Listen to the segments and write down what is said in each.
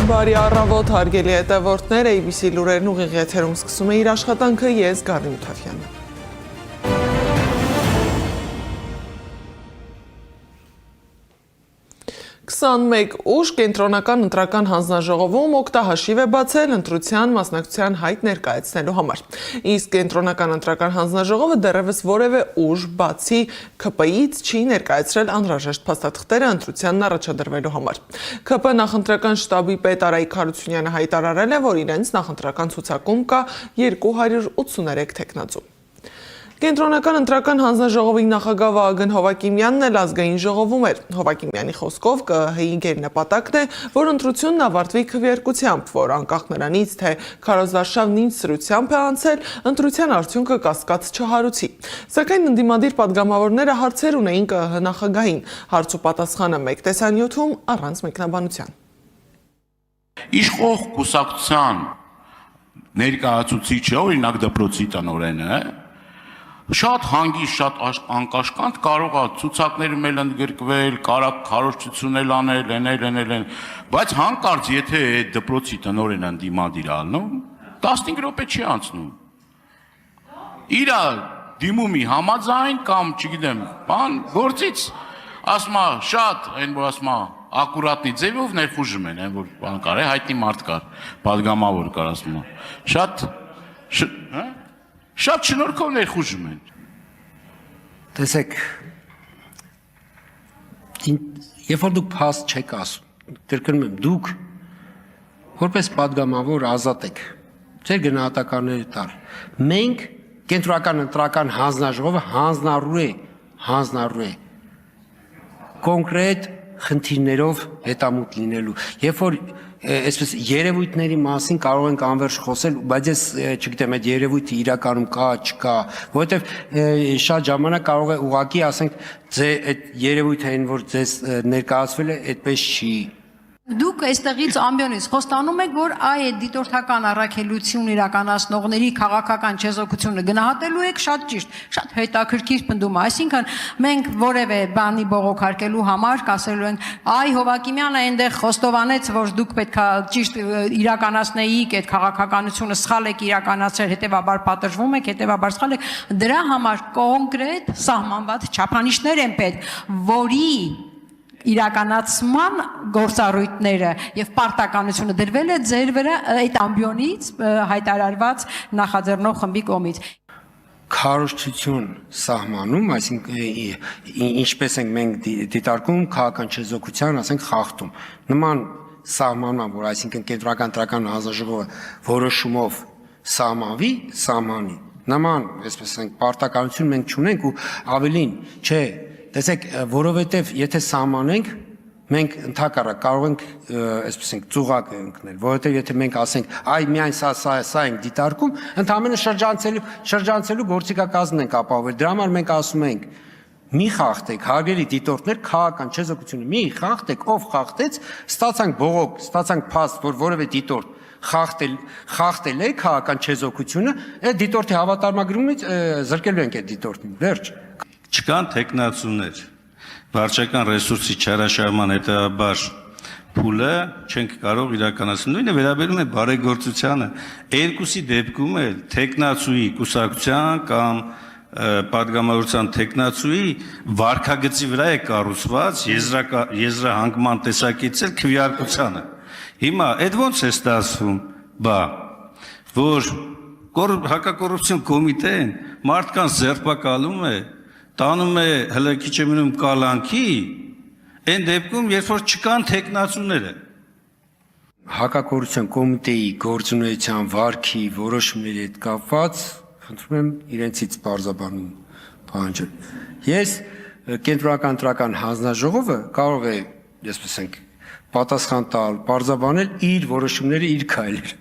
Բարի առավոտ, հարգելի հետևորդներ, ABC լուրերն ուղիղ եթերում սկսում է իր աշխատանքը, ես Գառնի Մութաֆյանն եմ։ 21 ուժ կենտրոնական ընտրական հանձնաժողովում օգտահաշիվ է բացել ընտրության մասնակցության հայտ ներկայացնելու համար։ Իսկ կենտրոնական ընտրական հանձնաժողովը դեռևս որևէ ուժ բացի ՔՊ-ից չի ներկայացրել անհրաժեշտ փաստաթղթերը ընտրությանն առաջադրվելու համար։ ՔՊ նախընտրական շտաբի պետ Արայիկ Հարությունյանը հայտարարել է, որ իրենց նախընտրական ցուցակում կա 283 թեկնածու։ Կենտրոնական ընտրական հանձնաժողովի նախագահ Վահագն Հովակիմյանն էլ ազգային ժողովում էր։ Հովակիմյանի խոսքով ԿԸՀ-ի գերնպատակն է, որ ընտրությունն ավարտվի քվեարկությամբ, որ անկախ նրանից, թե քարոզարշավն ինչ սրությամբ է անցել, ընտրության արդյունքը կասկած չհարուցի։ Սակայն ընդդիմադիր падգամավորները հարցեր ունեին ԿԸՀ նախագահին։ Հարց ու պատասխանը մեկ տեսանյութում առանց մեկնաբանության։ Իշխող կուսակցության ներկայացուցիչը, օրինակ դպրոցի տնօրենը, շատ հանգիստ, շատ անկաշկանդ կարող է ցուցակներում էլ ընդգրկվել, քարոզչություն էլ անել, բայց հանկարծ եթե այդ դպրոցի տնօրենը ընդդիմադիր ալնում, 15 րոպե չի անցնում։ Իր դիմումի համաձայն կամ, չգիտեմ, բան գործից ասում է շատ, այն որ ասում է ակուրատնի ձևով ներխուժում են, որ բան կար, հայտնի մարդ կար, падգամավոր կար, ասում է։ Շատ շնորհքով ներխուժում են։ Տեսեք, երբ որ դուք փաստ չեք ասում, կրկնում եմ, դուք որպես падգամավոր ազատ եք, ձեր գնահատականները տալ։ Մենք կենտրոնական ընտրական հանձնաժողովը հանձնառու է կոնկրետ խնդիրներով հետամուտ լինելու։ Երբ որ այսպես երևույթների մասին կարող ենք անվերջ խոսել, բայց ես չգիտեմ այդ երևույթը իրականում կա, չկա, որովհետև շատ ժամանակ կարող է ուղղակի ասենք այդ երևույթը այն որ ձեզ ներկայացվել է, այդպես չի։ Դուք այստեղից ամբյոնից խոստանում եք, որ այդ դիտորդական առաքելություն իրականացնողների քաղաքական չեզոքությունը գնահատելու եք, շատ ճիշտ, շատ հետաքրքիր պնդում է, այսինքն մենք որևէ բանի բողոքարկելու համար կասելու ենք, այ Հովակիմյանը այնտեղ խոստովանեց, որ դուք պետքա ճիշտ իրականացնեիք այդ քաղաքականությունը, սխալ եք իրականացրել, հետևաբար պատժվում եք, հետևաբար սխալ եք, դրա համար կոնկրետ սահմանված չափանիշներ են պետք, որի իրականացման գործառույթները եւ պարտականությունը դրվել է ձեր վրա այդ ամբիոնից հայտարարված նախաձեռնող խմբի կողմից։ Քարոզչություն սահմանում, այսինքն ինչպես ենք մենք դիտարկում քաղաքական չեզոքության, ասենք խախտում։ Նման սահմանման, որ այսինքն կենտրոնական ընտրական հանձնաժողովը որոշումով սահմանի, նման, այսպես ասենք, պարտականություն մենք չունենք ու ավելին, չէ, տեսեք, որովհետև եթե սահմանենք, մենք ընդհակառակ կարող ենք, այսպես ենք, ծուղակ ընկնել, որովհետև եթե մենք ասենք, այ միայն սա ենք դիտարկում, ընդհանրապես շրջանցելու գործիքակազմն ենք ապահովել, դրա համար մենք ասում ենք, մի խախտեք, հարգելի դիտորդներ, քաղաքական չեզոքությունը, մի խախտեք, ով խախտեց, ստացանք բողոք, ստացանք փաստ, որ որևէ դիտորդ խախտել է քաղաքական չեզոքությունը, այդ դիտորդի հավատարմագրումից զրկելու ենք այդ դիտորդին, վերջ։ Չկան թեկնածուներ, վարչական ռեսուրսի չարաշահման հետևաբար փուլը չենք կարող իրականացնել, նույնը վերաբերում է բարեգործությանը, երկուսի դեպքում էլ թեկնածուի կուսակցության կամ падգամավորության թեկնածուի վարքագծի վրա է կառուցված եզրահանգման տեսակետից էլ քվեարկությանը։ Հիմա այդ ոնց է ստացվում, որ հակակոռուպցիոն կոմիտեն մարդկանց ձերբակալում է, տանում է հələ քիչ է մնում կալանքի, այն դեպքում, երբ որ չկան թեկնածուները։ Հակակոռուպցիոն կոմիտեի գործունեության վարքի որոշումների հետ կապված, խնդրում եմ իրենցից պարզաբանում պահանջել։ Ես կենտրոնական ընտրական հանձնաժողովը կարող է, այսպես ասենք, պատասխան տալ, պարզաբանել իր որոշումները, իր քայլերը։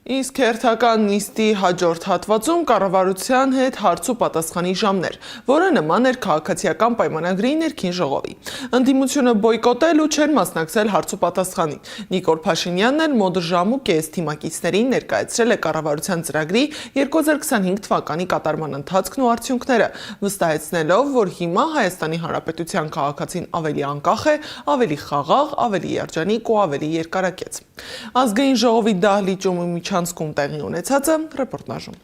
Իսկ հերթական նիստի հաջորդ հատվածում կառավարության հետ հարց ու պատասխանի ժամներ, որը նման էր քաղաքացիական պայմանագրի ներքին ժողովի։ Ընդդիմությունը բոյկոտել ու չէր մասնակցել հարց ու պատասխանին։ Նիկոլ Փաշինյանն էլ մոտ ժամ ու կես թիմակիցներին ներկայացրել է կառավարության ծրագրի 2025 թվականի կատարման ընթացքն ու արդյունքները, վստահեցնելով, որ հիմա Հայաստանի Հանրապետության քաղաքացին ավելի անկախ է, ավելի խաղաղ, ավելի երջանիկ ու ավելի երկարակեց։ Ազգային ժողովի դահլիճում միջանցքում տեղի ունեցածը ռեպորտաժում։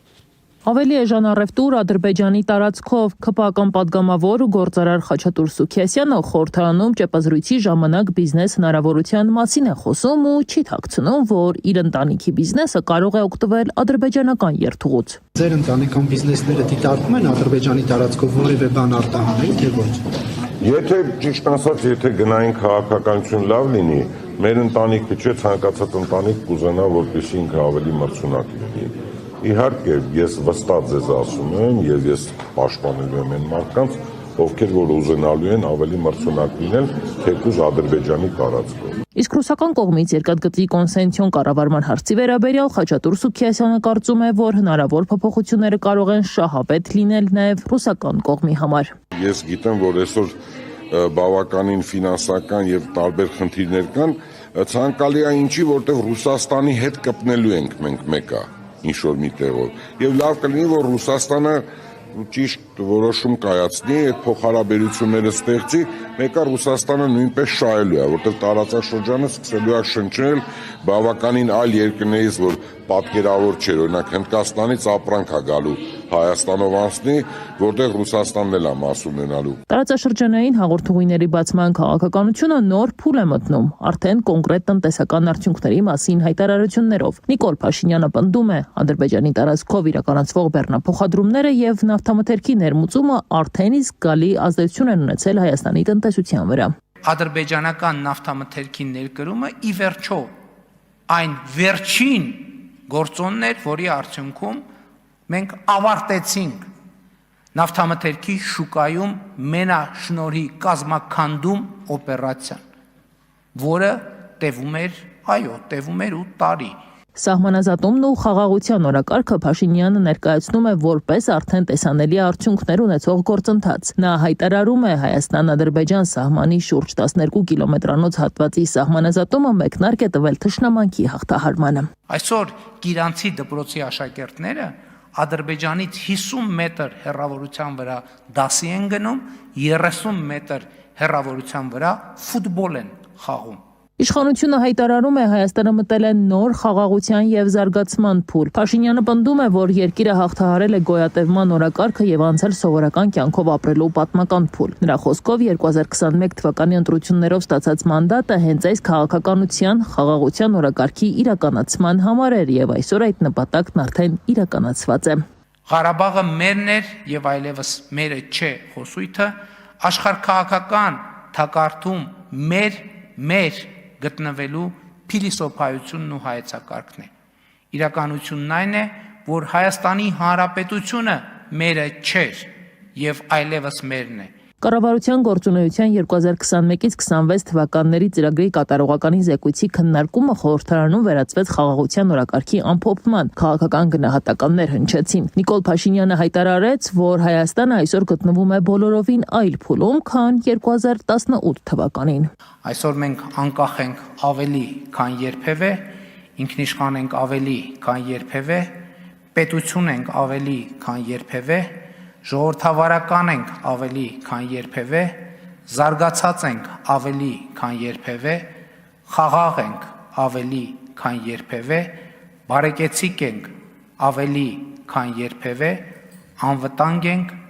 Ավելի էժան առևտուր Ադրբեջանի տարածքով ԿՊԱ-կան պատգամավոր ու գործարար Խաչատուր Սուքիասյանը խորհրդարանում ճեպազրույցի ժամանակ բիզնես հնարավորության մասին է խոսում ու չի թաքցնում, որ իր ընտանիքի բիզնեսը կարող է օգտվել ադրբեջանական երթուղուց։ Ձեր ընտանեկան բիզնեսները դիտարկում են Ադրբեջանի տարածքով որևէ բան արտահանել, թե ոչ։ Եթե ճիշտ ասած, եթե գնային քաղաքականություն լավ լինի, մեր ընտանիքը չէ ցանկացած ընտանիք կուզենա, որպեսզի ինքը ավելի մրցունակ լինի։ Իհարկե, ես վստահ ձեզ ասում եմ, եւ ես պաշտպանելու եմ այն մարդկանց, ովքեր որ ուզենալու են ավելի մրցունակ լինել, թեկուզ Ադրբեջանի տարածքով։ Իսկ ռուսական կողմից երկաթգծի կոնսենսիոն կառավարման հարցի վերաբերյալ Խաչատուր Սուքիասյանը կարծում է, որ հնարավոր փոփոխությունները կարող են շահավետ լինել նաև ռուսական կողմի համար։ Ես գիտեմ, որ այսօր բավականին ֆինանսական եւ տարբեր խնդիրներ կան, ցանկալի է ինչի, որտեղ Ռուսաստանի հետ կպնելու ենք մենք մեկը ինչ որ մի տեղով։ Եվ լավ կլինի, որ Ռուսաստանը ճիշտ որոշում կայացնի, այդ փոխհարաբերությունները ստեղծի, մեկը Ռուսաստանը նույնպես շահելու է, որտեղ տարածաշրջանը սկսելու է շնչել բավականին այլ երկրներից, որ պատկերավոր չէր, օրինակ Հնդկաստանից ապրանք է գալու Հայաստանով անցնի, որտեղ Ռուսաստանն էլ է մաս ունենալու։ Տարածաշրջանային հաղորդուղիների բացման քաղաքականությունը նոր փուլ է մտնում, արդեն կոնկրետ տնտեսական արդյունքների մասին հայտարարություններով։ Նիկոլ Փաշինյանը պնդում է, Ադրբեջանի տարածքով իրականացվող բեռնափոխադրումները եւ նավթամթերքի ներմուծումը արդեն իսկ գալի ազդեցություն են ունեցել Հայաստանի տնտեսության վրա։ Ադրբեջանական նավթամթերքի ներկրումը ի վերջո այն վերջին գործոնն էր, որի արդյունքում մենք ավարտեցինք նավթամթերքի շուկայում մենաշնորհի կազմաքանդում օպերացիան, որը տևում էր 8 տարի։ Սահմանազատումն ու խաղաղության օրակարգը Փաշինյանը ներկայացնում է որպես արդեն տեսանելի արդյունքներ ունեցող գործընթաց։ Նա հայտարարում է Հայաստան-Ադրբեջան սահմանի շուրջ 12 կիլոմետրանոց հատվածի սահմանազատումը մեկնարկ է տվել թշնամանքի հաղթահարմանը։ Այսօր Գիրանցի դպրոցի աշակերտները Ադրբեջանից 50 մետր հեռավորության վրա դասի են գնում, 30 մետր հեռավորության վրա ֆուտբոլ են խաղում։ Իշխանությունը հայտարարում է Հայաստանը մտել է նոր խաղաղության եւ զարգացման փուլ։ Փաշինյանը պնդում է, որ երկիրը հաղթահարել է գոյատևման օրակարգը եւ անցել սովորական կյանքով ապրելու պատմական փուլ։ Նրա խոսքով 2021 թվականի ընտրություններով ստացած մանդատը հենց այս քաղաքականության խաղաղության օրակարգի իրականացման համար էր եւ այսօր այդ նպատակն արդեն իրականացված է։ Ղարաբաղը մերն էր եւ այլևս մերը չէ խոսույթը աշխարհքաղաքական թակարդում մեր գտնվելու փիլիսոփայությունն ու հայեցակարգն է։ Իրականությունն այն է, որ Հայաստանի Հանրապետությունը մերը չէր եւ այլևս մերն է։ Կառավարության գործունեության 2021-ից 26 թվականների ծրագրի կատարողականի զեկույցի քննարկումը խորհրդարանում վերածվեց խաղաղության օրակարգի ամփոփման, քաղաքական գնահատականներ հնչեցին։ Նիկոլ Փաշինյանը հայտարարեց, որ Հայաստանը այսօր գտնվում է բոլորովին այլ փուլում, քան 2018 թվականին։ Այսօր մենք անկախ ենք ավելի, քան երբևէ, ինքնիշխան ենք ավելի, քան երբևէ, պետություն ենք ավելի, քան երբևէ, ժողովրդավարական ենք ավելի, քան երբևէ, զարգացած ենք ավելի, քան երբևէ, խաղաղ ենք ավելի, քան երբևէ, բարեկեցիկ ենք ավելի, քան երբևէ, անվտանգ ենք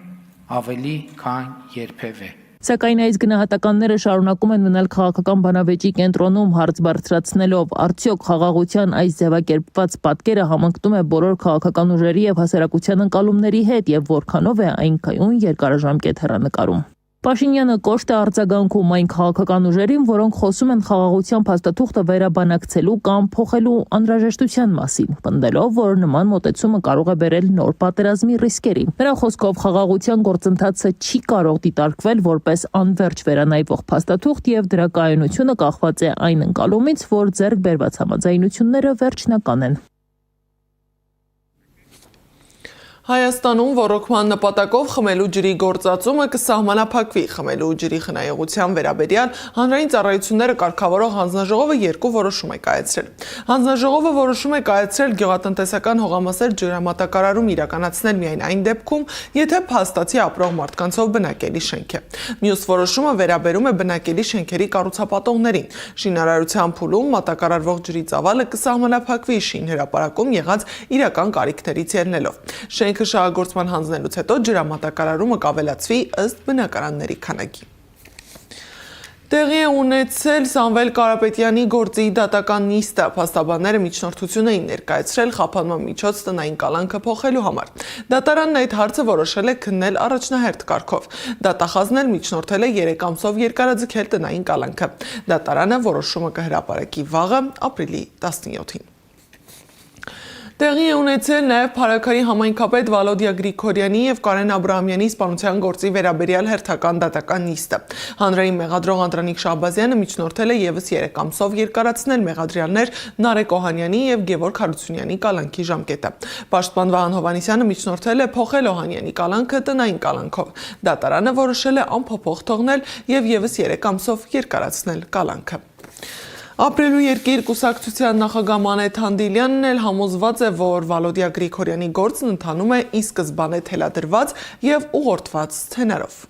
ավելի, քան երբևէ։ Սակայն այս գնահատականները շարունակում են մնալ քաղաքական բանավեճի կենտրոնում հարց բարձրացնելով, արդյոք խաղաղության այս ձևակերպված պատկերը համընկնում է բոլոր քաղաքական ուժերի եւ հասարակության ընկալումների հետ եւ որքանով է այն կայուն երկարաժամկետ հեռանկարում։ Փաշինյանը կոշտ է արձագանքում այն քաղաքական ուժերին, որոնք խոսում են խաղաղության փաստաթուղթը վերաբանակցելու կամ փոխելու անհրաժեշտության մասին, պնդելով, որ նման մոտեցումը կարող է բերել նոր պատերազմի ռիսկերի։ Նրա խոսքով խաղաղության գործընթացը չի կարող դիտարկվել որպես անվերջ վերանայվող փաստաթուղթ եւ դրա կայունությունը կախված է այն ընկալումից, որ ձեռք բերված համաձայնությունները վերջնական են։ Հայաստանում ռոռոկման նպատակով խմելու ջրի գործածումը կսահմանափակվի։ Խմելու ջրի խնայողության վերաբերյալ հանրային ծառայությունները կարգավորող հանձնաժողովը երկու որոշում է կայացրել։ Հանձնաժողովը որոշում է կայացրել գյուղատնտեսական հողամասեր ջրամատակարարում իրականացնել միայն այն դեպքում, եթե փաստացի ապրող մարդկանցով բնակելի շենք է։ Մյուս որոշումը վերաբերում է բնակելի շենքերի կառուցապատողներին։ Շինարարության փուլում մատակարարվող ջրի ծավալը կսահմանափակվի շինհրապարակում եղած իրական կարիքներից ելնելով։ Շենքը շահագործման հանձնելուց հետո ջրամատակարարումը կավելացվի ըստ բնակարանների քանակի։ Տեղի է ունեցել Սամվել Կարապետյանի գործի դատական նիստը, փաստաբանները միջնորդություն էին ներկայացրել խափանման միջոց տնային կալանքը փոխելու համար։ Դատարանն այդ հարցը որոշել է քննել առաջնահերթ կարգով։ Դատախազն էլ միջնորդել է 3 ամսով երկարաձգել տնային կալանքը։ Դատարանը որոշումը կհրապարակի վաղը, ապրիլի 17-ին։ Տեղի է ունեցել նաև Փարաքարի համայնքապետ Վալոդիա Գրիգորյանի և Կարեն Աբրահամյանի սպանության գործի վերաբերյալ հերթական դատական նիստը։ Հանրային մեղադրող Անդրանիկ Շահբազյանը միջնորդել է ևս 3 ամսով երկարացնել մեղադրյալներ Նարեկ Օհանյանի և Գևորգ Հարությունյանի կալանքի ժամկետը։ Պաշտպան Վահան Հովհաննիսյանը միջնորդել է փոխել Օհանյանի կալանքը տնային կալանքով։ Դատարանը որոշել է անփոփոխ թողնել և ևս 3 ամսով երկարացնել կալանքը։ Ապրելու երկիր կուսակցության նախագահ Մանեթ Հանդիլյանն էլ համոզված է, որ Վալոդիա Գրիգորյանի գործն ընթանում է ի սկզբանե թելադրված և ուղղորդված սցենարով։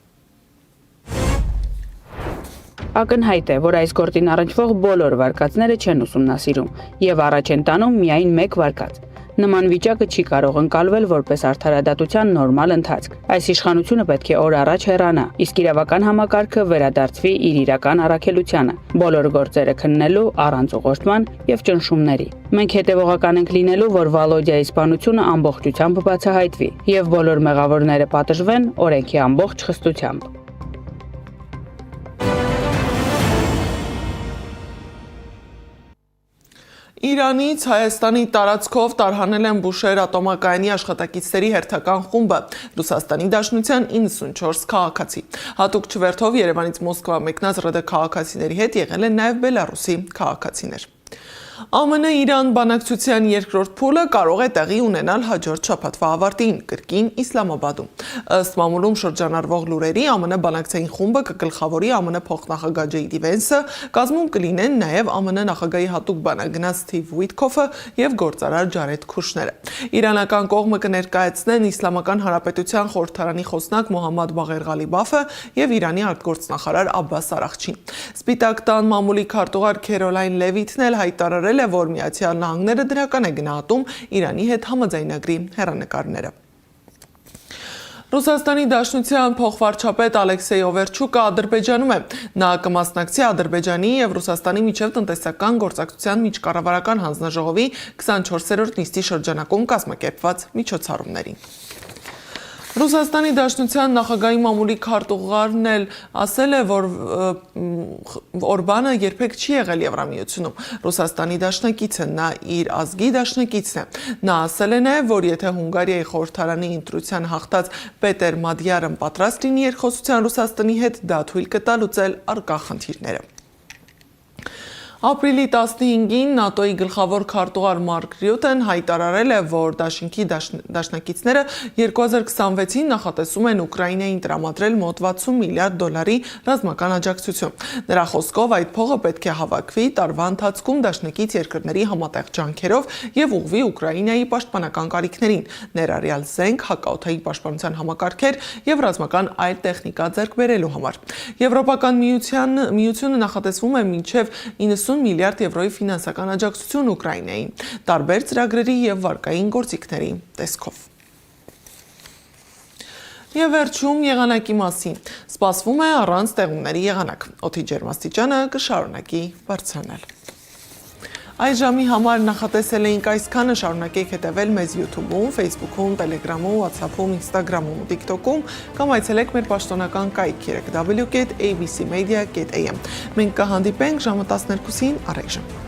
Ակնհայտ է, որ այս գործին առնչվող բոլոր վարկածները չեն ուսումնասիրում և առաջ են տանում միայն մեկ վարկած։ Նման վիճակը չի կարող ընկալվել որպես արդարադատության նորմալ ընթացք։ Այս իշխանությունը պետք է օր առաջ հեռանա, իսկ իրավական համակարգը վերադարձվի իր իրական առաքելությանը, բոլոր գործերը քննելու առանց ուղղորդման և ճնշումների։ Մենք հետևողական ենք լինելու, որ Վալոդիայի սպանությունը ամբողջությամբ բացահայտվի և բոլոր մեղավորները պատժվեն օրենքի ամբողջ խստությամբ։ Իրանից Հայաստանի տարածքով տարհանել են Բուշեհր ատոմակայանի աշխատակիցների հերթական խումբը, Ռուսաստանի Դաշնության 94 քաղաքացի։ Հատուկ չվերթով Երևանից Մոսկվա մեկնած ՌԴ քաղաքացիների հետ եղել են նաև Բելարուսի քաղաքացիներ։ ԱՄՆ-Իրան բանակցության երկրորդ փուլը կարող է տեղի ունենալ հաջորդ շաբաթվա ավարտին, կրկին Իսլամաբադում։ Ըստ մամուլում շրջանառվող լուրերի, ԱՄՆ բանակցային խումբը կգլխավորի ԱՄՆ փոխնախագահ Ջեյ Դի Վենսը, կազմում կլինեն նաև ԱՄՆ նախագահի հատուկ բանագնաց Սթիվ Ուիթքոֆը և գործարար Ջարեդ Քուշները։ Իրանական կողմը կներկայացնեն Իսլամական Հանրապետության խորհրդարանի խոսնակ Մոհամմադ Բաղեր Ղալիբաֆը և Իրանի արտգործնախարար Աբբաս Արաղչին։ Սպիտակ տան մամուլի քարտուղար Քերոլայն Լևիթն էլ հայտարարել է, որ Միացյալ Նահանգները դրական է գնահատում Իրանի հետ համաձայնագրի հեռանկարները։ Ռուսաստանի Դաշնության փոխվարչապետ Ալեքսեյ Օվերչուկը Ադրբեջանում է։ Նա կմասնակցի Ադրբեջանի և Ռուսաստանի միջև տնտեսական գործակցության միջկառավարական հանձնաժողովի 24-րդ նիստի շրջանակում կազմակերպված միջոցառումներին։ Ռուսաստանի Դաշնության նախագահի մամուլի քարտուղարն էլ ասել է, որ Օրբանը երբեք չի եղել Եվրամիությունում։ Ռուսաստանի դաշնակիցը, նա իր ազգի դաշնակիցն է։ Նա ասել է նաև, որ եթե Հունգարիայի խորհրդարանի ընտրության հաղթած Պետեր Մադյարն պատրաստ լինի երկխոսության Ռուսաստանի հետ, դա թույլ կտա լուծել առկա խնդիրները։ Ապրիլի 15-ին ՆԱՏՕ-ի գլխավոր քարտուղար Մարկ Ռյուտեն հայտարարել է, որ դաշինքի դաշնակիցները 2026-ին նախատեսում են Ուկրաինային տրամադրել մոտ $60 միլիարդ ռազմական աջակցություն։ Նրա խոսքով այդ փողը պետք է հավաքվի տարվա ընթացքում դաշնակից երկրների համատեղ ջանքերով և ուղղվի Ուկրաինայի պաշտպանական կարիքներին, ներառյալ զենք, հակաօդային պաշտպանության համակարգեր և ռազմական այլ տեխնիկա ձեռք բերելու համար։ Եվրոպական միությունը նախատեսվում է մինչև 90 միլիարդ եվրոյի ֆինանսական աջակցություն Ուկրաինային, տարբեր ծրագրերի և վարկային գործիքների տեսքով։ Եվ վերջում եղանակի մասին։ Սպասվում է առանց տեղումների եղանակ։ Օդի ջերմաստիճանը կշարունակի բարձրանալ։ Այս ժամի համար նախատեսել էինք այսքանը, շարունակեք հետևել մեզ YouTube-ում, Facebook-ում, Telegram-ում, WhatsApp-ում, Instagram-ում ու TikTok-ում կամ այցելեք մեր պաշտոնական կայք www.abcmedia.am։ Մենք կհանդիպենք ժամը 12-ին առայժմ։